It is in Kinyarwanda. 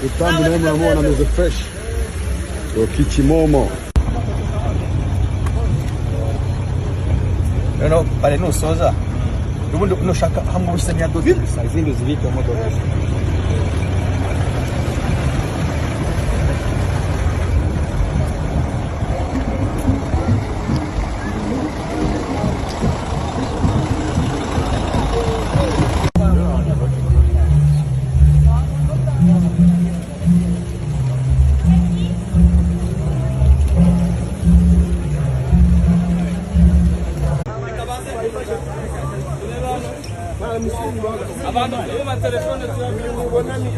Utambi na mwana na meze fresh. Kichimomo. No, pale nusoza. Ubundi nushaka hamwe busenya doze gusa izindi zibika mu modoka. Abantu baba telefone tubona ni